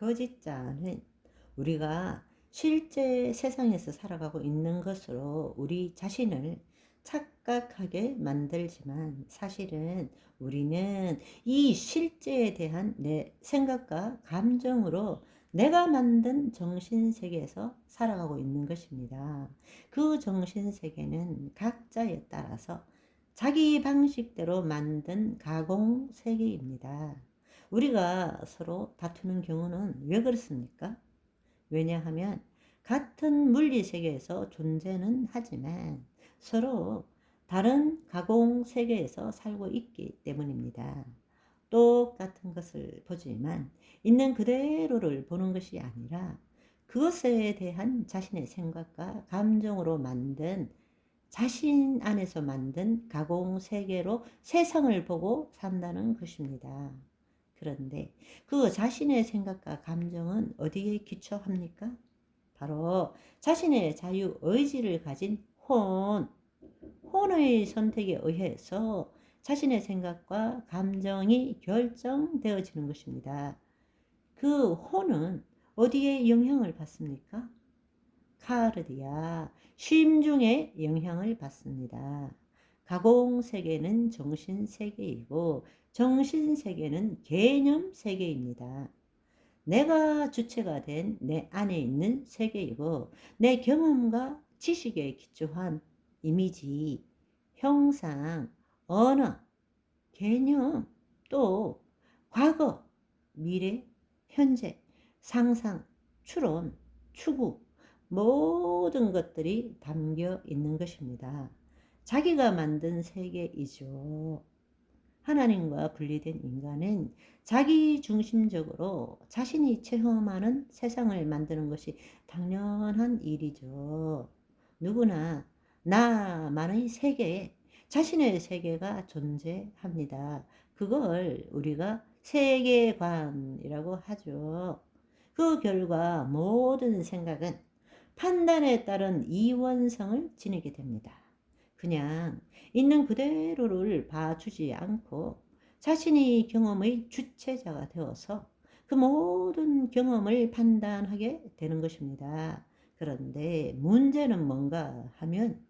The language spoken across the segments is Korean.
거짓자는 우리가 실제 세상에서 살아가고 있는 것으로 우리 자신을 착각하게 만들지만, 사실은 우리는 이 실제에 대한 내 생각과 감정으로 내가 만든 정신세계에서 살아가고 있는 것입니다. 그 정신세계는 각자에 따라서 자기 방식대로 만든 가공세계입니다. 우리가 서로 다투는 경우는 왜 그렇습니까? 왜냐하면 같은 물리세계에서 존재는 하지만 서로 다른 가공세계에서 살고 있기 때문입니다. 똑같은 것을 보지만 있는 그대로를 보는 것이 아니라 그것에 대한 자신의 생각과 감정으로 만든, 자신 안에서 만든 가공세계로 세상을 보고 산다는 것입니다. 그런데 그 자신의 생각과 감정은 어디에 기초합니까? 바로 자신의 자유의지를 가진 혼의 선택에 의해서 자신의 생각과 감정이 결정되어지는 것입니다. 그 혼은 어디에 영향을 받습니까? 카르디아, 심중에 영향을 받습니다. 가공세계는 정신세계이고 정신세계는 개념세계입니다. 내가 주체가 된 내 안에 있는 세계이고 내 경험과 지식에 기초한 이미지, 형상, 언어, 개념, 또 과거, 미래, 현재, 상상, 추론, 추구, 모든 것들이 담겨 있는 것입니다. 자기가 만든 세계이죠. 하나님과 분리된 인간은 자기 중심적으로 자신이 체험하는 세상을 만드는 것이 당연한 일이죠. 누구나 나만의 세계에 자신의 세계가 존재합니다. 그걸 우리가 세계관이라고 하죠. 그 결과 모든 생각은 판단에 따른 이원성을 지니게 됩니다. 그냥 있는 그대로를 봐주지 않고 자신이 경험의 주체자가 되어서 그 모든 경험을 판단하게 되는 것입니다. 그런데 문제는 뭔가 하면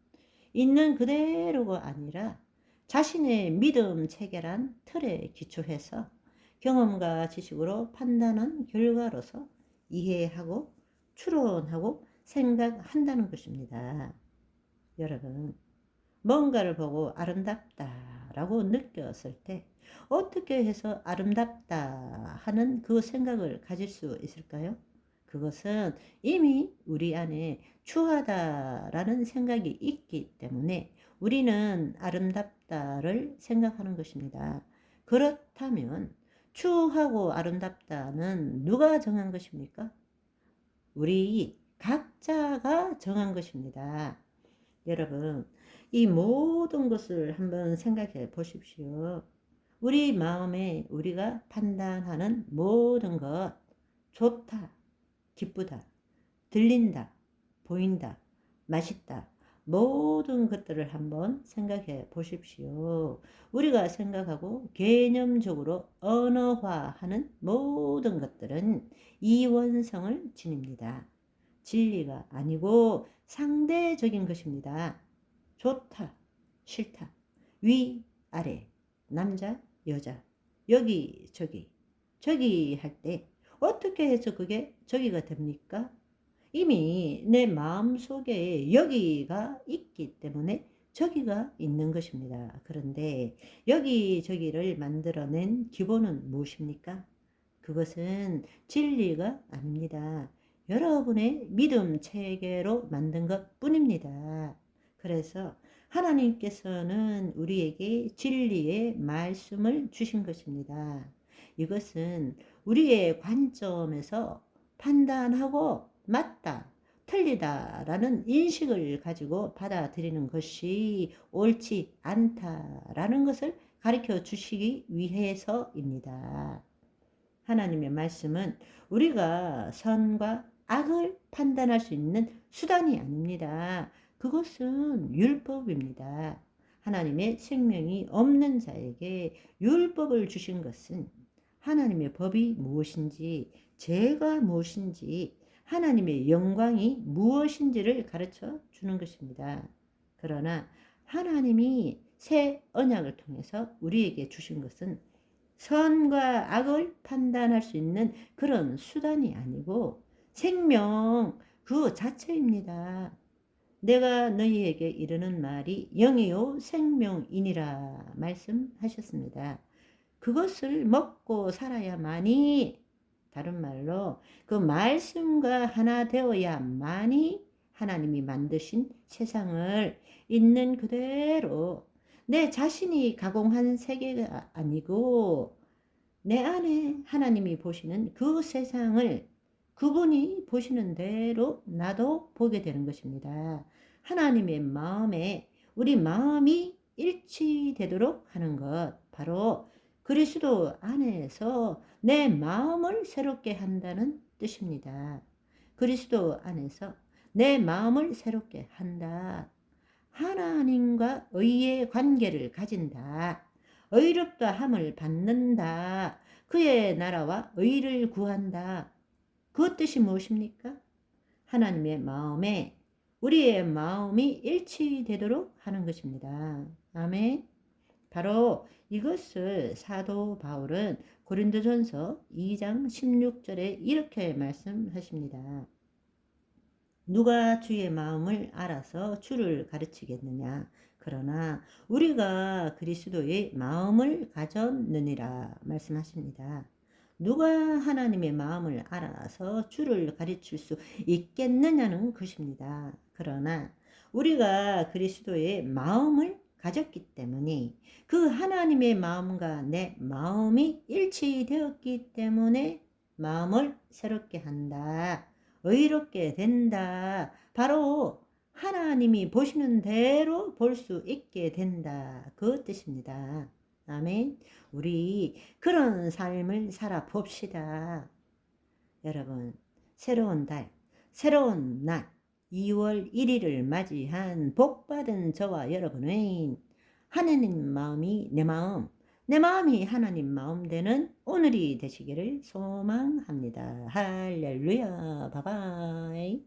있는 그대로가 아니라 자신의 믿음 체계란 틀에 기초해서 경험과 지식으로 판단한 결과로서 이해하고 추론하고 생각한다는 것입니다. 여러분, 뭔가를 보고 아름답다라고 느꼈을 때 어떻게 해서 아름답다 하는 그 생각을 가질 수 있을까요? 그것은 이미 우리 안에 추하다라는 생각이 있기 때문에 우리는 아름답다를 생각하는 것입니다. 그렇다면 추하고 아름답다는 누가 정한 것입니까? 우리 각자가 정한 것입니다. 여러분, 이 모든 것을 한번 생각해 보십시오. 우리 마음에 우리가 판단하는 모든 것, 좋다, 기쁘다, 들린다, 보인다, 맛있다, 모든 것들을 한번 생각해 보십시오. 우리가 생각하고 개념적으로 언어화하는 모든 것들은 이원성을 지닙니다. 진리가 아니고 상대적인 것입니다. 좋다, 싫다, 위, 아래, 남자, 여자, 여기, 저기 할 때 어떻게 해서 그게 저기가 됩니까? 이미 내 마음속에 여기가 있기 때문에 저기가 있는 것입니다. 그런데 여기저기를 만들어낸 기본은 무엇입니까? 그것은 진리가 아닙니다. 여러분의 믿음 체계로 만든 것 뿐입니다. 그래서 하나님께서는 우리에게 진리의 말씀을 주신 것입니다. 이것은 우리의 관점에서 판단하고 맞다, 틀리다라는 인식을 가지고 받아들이는 것이 옳지 않다라는 것을 가르쳐 주시기 위해서입니다. 하나님의 말씀은 우리가 선과 악을 판단할 수 있는 수단이 아닙니다. 그것은 율법입니다. 하나님의 생명이 없는 자에게 율법을 주신 것은 하나님의 법이 무엇인지, 죄가 무엇인지, 하나님의 영광이 무엇인지를 가르쳐 주는 것입니다. 그러나 하나님이 새 언약을 통해서 우리에게 주신 것은 선과 악을 판단할 수 있는 그런 수단이 아니고 생명 그 자체입니다. 내가 너희에게 이르는 말이 영이요 생명이니라 말씀하셨습니다. 그것을 먹고 살아야만이, 다른 말로 그 말씀과 하나 되어야만이 하나님이 만드신 세상을 있는 그대로 내 자신이 가공한 세계가 아니고 내 안에 하나님이 보시는 그 세상을 그분이 보시는 대로 나도 보게 되는 것입니다. 하나님의 마음에 우리 마음이 일치되도록 하는 것, 바로 그리스도 안에서 내 마음을 새롭게 한다는 뜻입니다. 그리스도 안에서 내 마음을 새롭게 한다. 하나님과 의의 관계를 가진다. 의롭다 함을 받는다. 그의 나라와 의를 구한다. 그 뜻이 무엇입니까? 하나님의 마음에 우리의 마음이 일치되도록 하는 것입니다. 아멘. 바로 이것을 사도 바울은 고린도전서 2장 16절에 이렇게 말씀하십니다. 누가 주의 마음을 알아서 주를 가르치겠느냐? 그러나 우리가 그리스도의 마음을 가졌느니라 말씀하십니다. 누가 하나님의 마음을 알아서 주를 가르칠 수 있겠느냐는 것입니다. 그러나 우리가 그리스도의 마음을 가졌기 때문에 그 하나님의 마음과 내 마음이 일치되었기 때문에 마음을 새롭게 한다. 의롭게 된다. 바로 하나님이 보시는 대로 볼 수 있게 된다. 그 뜻입니다. 아멘. 우리 그런 삶을 살아봅시다. 여러분, 새로운 달, 새로운 날, 2월 1일을 맞이한 복받은 저와 여러분의 하나님 마음이 내 마음이 하나님 마음 되는 오늘이 되시기를 소망합니다. 할렐루야. 바바이.